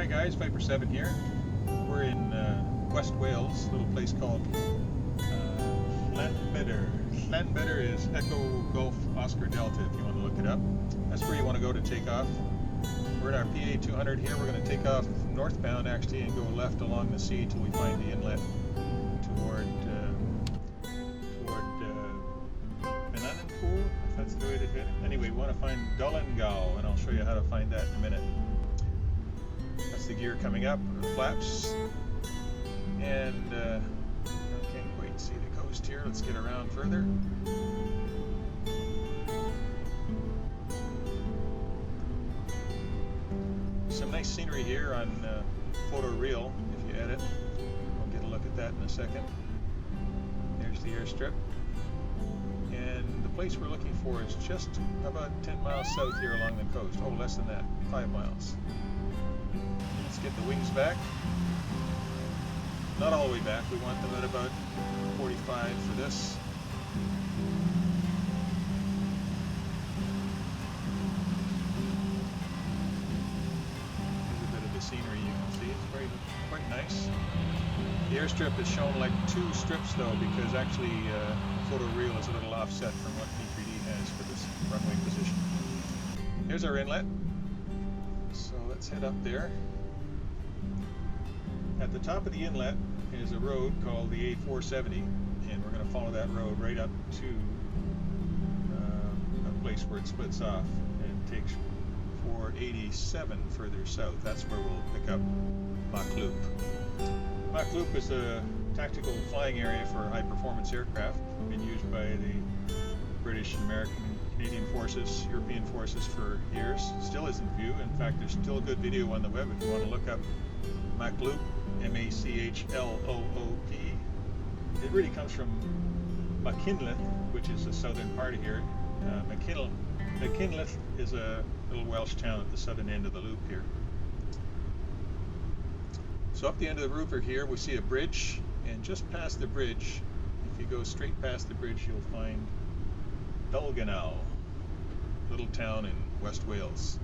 Hi guys, Viper 7 here. We're in West Wales, a little place called Llanbedr. Llanbedr is Echo Golf Oscar Delta if you want to look it up. That's where you want to go to take off. We're in our PA 200 here. We're going to take off northbound actually and go left along the sea till we find the inlet toward Pool, if that's the way to hit it. Anyway, we want to find Dollengall, and I'll show you how to find that in a minute. That's the gear coming up, the flaps, and I can't quite see the coast here. Let's get around further. Some nice scenery here on photo reel if you edit. We'll get a look at that in a second. There's the airstrip. And the place we're looking for is just about 10 miles south here along the coast. Oh, less than that, 5 miles. Let's get the wings back. Not all the way back, we want them at about 45 for this. Here's a bit of the scenery you can see. It's quite nice. The airstrip is shown like two strips though, because actually photo reel is a little offset from what P3D has for this runway position. Here's our inlet. So let's head up there. At the top of the inlet is a road called the A470, and we're going to follow that road right up to a place where it splits off and takes 487 further south. That's where we'll pick up MachLoop. MachLoop is a tactical flying area for high-performance aircraft, been used by the British, American, Canadian forces, European forces for years. Still is in view. In fact, there's still a good video on the web if you want to look up MachLoop, M-A-C-H-L-O-O-P. It really comes from Machynlleth, which is the southern part of here. Machynlleth is a little Welsh town at the southern end of the loop here. So up the end of the river here we see a bridge, and just past the bridge, if you go straight past the bridge, you'll find Dollengall, little town in West Wales.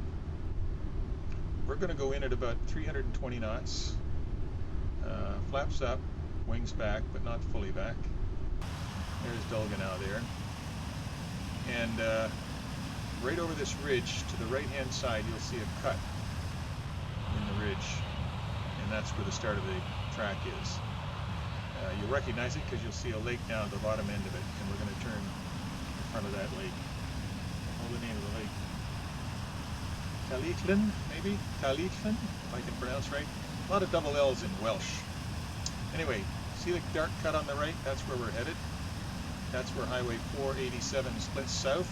We're going to go in at about 320 knots, flaps up, wings back, but not fully back. There's Dollengall there. And right over this ridge to the right hand side you'll see a cut in the ridge, and that's where the start of the track is. You'll recognize it because you'll see a lake down at the bottom end of it, and we're going to turn in front of that lake. What's the name of the lake? Cailleachlan, maybe? Cailleachlan, if I can pronounce right. A lot of double L's in Welsh. Anyway, see the dark cut on the right? That's where we're headed. That's where Highway 487 splits south,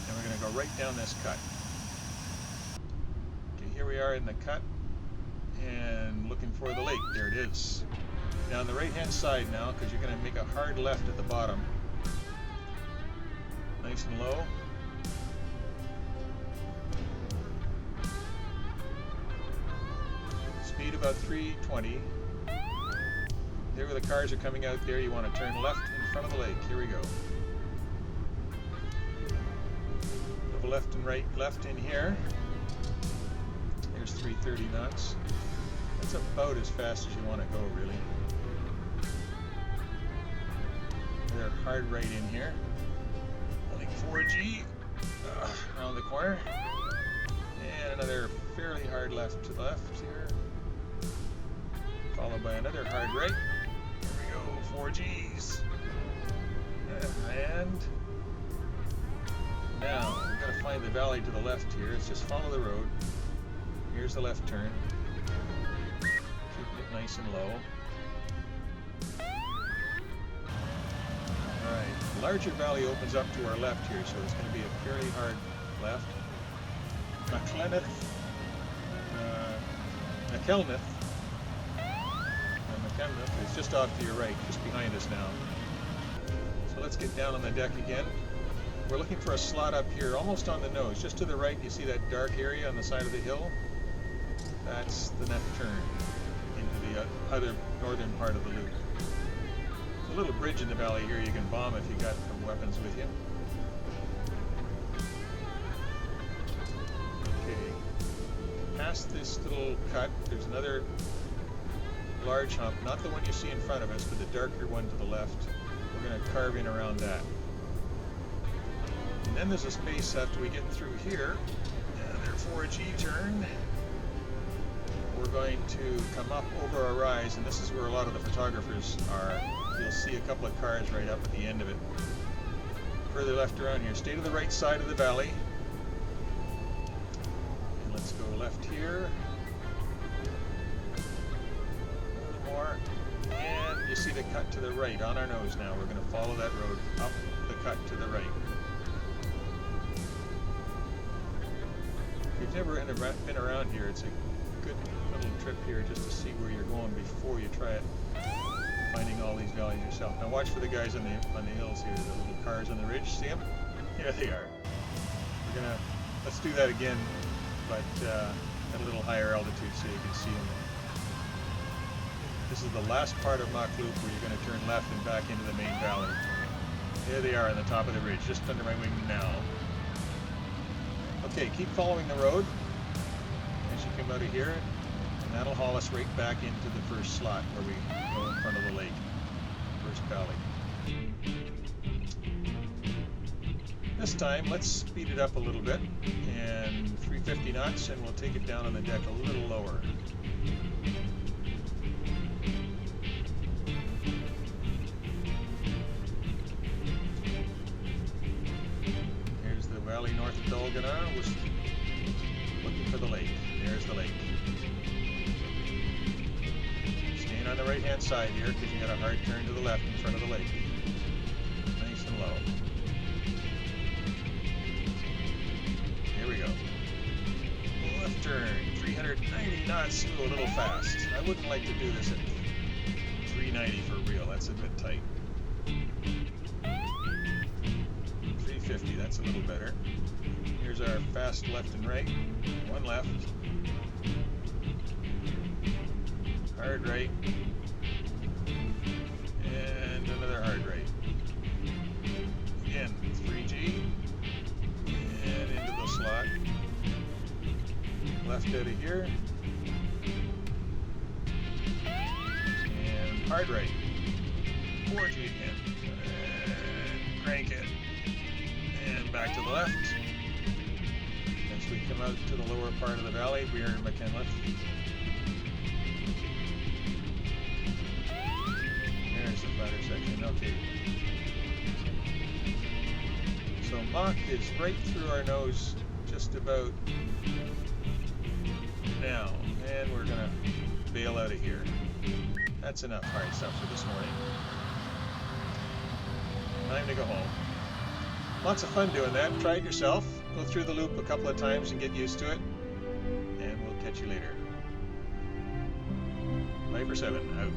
and we're going to go right down this cut. Okay, here we are in the cut, and looking for the lake. There it is. Now on the right hand side now, because you're going to make a hard left at the bottom. Nice and low. Speed about 320. There where the cars are coming out there, you want to turn left in front of the lake. Here we go. Little left and right, left in here. There's 330 knots. That's about as fast as you want to go, really. Another hard right in here. Holding 4G around the corner. And another fairly hard left to the left here. Followed by another hard right. Here we go, 4Gs. And now we've got to find the valley to the left here. Let's just follow the road. Here's the left turn. Keeping it nice and low. Alright, the larger valley opens up to our left here, so it's going to be a fairly hard left. Machynlleth is just off to your right, just behind us now. So let's get down on the deck again. We're looking for a slot up here, almost on the nose. Just to the right, you see that dark area on the side of the hill? That's the next turn into the other northern part of the loop. There's a little bridge in the valley here you can bomb if you got some weapons with you. Okay. past this little cut, there's another large hump, not the one you see in front of us, but the darker one to the left. We're going to carve in around that. And then there's a space after we get through here, another 4G turn. We're going to come up over a rise, and this is where a lot of the photographers are. You'll see a couple of cars right up at the end of it. Further left around here. Stay to the right side of the valley. And let's go left here. A little more. And you see the cut to the right on our nose now. We're going to follow that road up the cut to the right. If you've never been around here, it's a good little trip here just to see where you're going before you try it. Finding all these valleys yourself. Now watch for the guys on the hills here, the little cars on the ridge. See them? Here they are. Let's do that again, but at a little higher altitude so you can see them. This is the last part of MachLoop where you're going to turn left and back into the main valley. There they are on the top of the ridge, just under my wing now. Okay, keep following the road as you come out of here. And that'll haul us right back into the first slot where we go in front of the lake, first valley. This time, let's speed it up a little bit, and 350 knots, and we'll take it down on the deck a little lower. Here's the valley north of Dolgana. We're looking for the lake. There's the lake. On the right hand side here, because you got a hard turn to the left in front of the lake. Nice and low. Here we go. Left turn, 390 knots, a little fast. I wouldn't like to do this at 390 for real, that's a bit tight. 350, that's a little better. Here's our fast left and right. One left. Hard right, and another hard right. Again, 3G, and into the slot. Left out of here, and hard right. 4G again, and crank it, and back to the left. As we come out to the lower part of the valley, we are in McKinley. There's the flatter section, okay. So Mach is right through our nose just about now, and we're gonna bail out of here. That's enough hard stuff for this morning. Time to go home. Lots of fun doing that. Try it yourself. Go through the loop a couple of times and get used to it, and we'll catch you later. Bye for 7, out.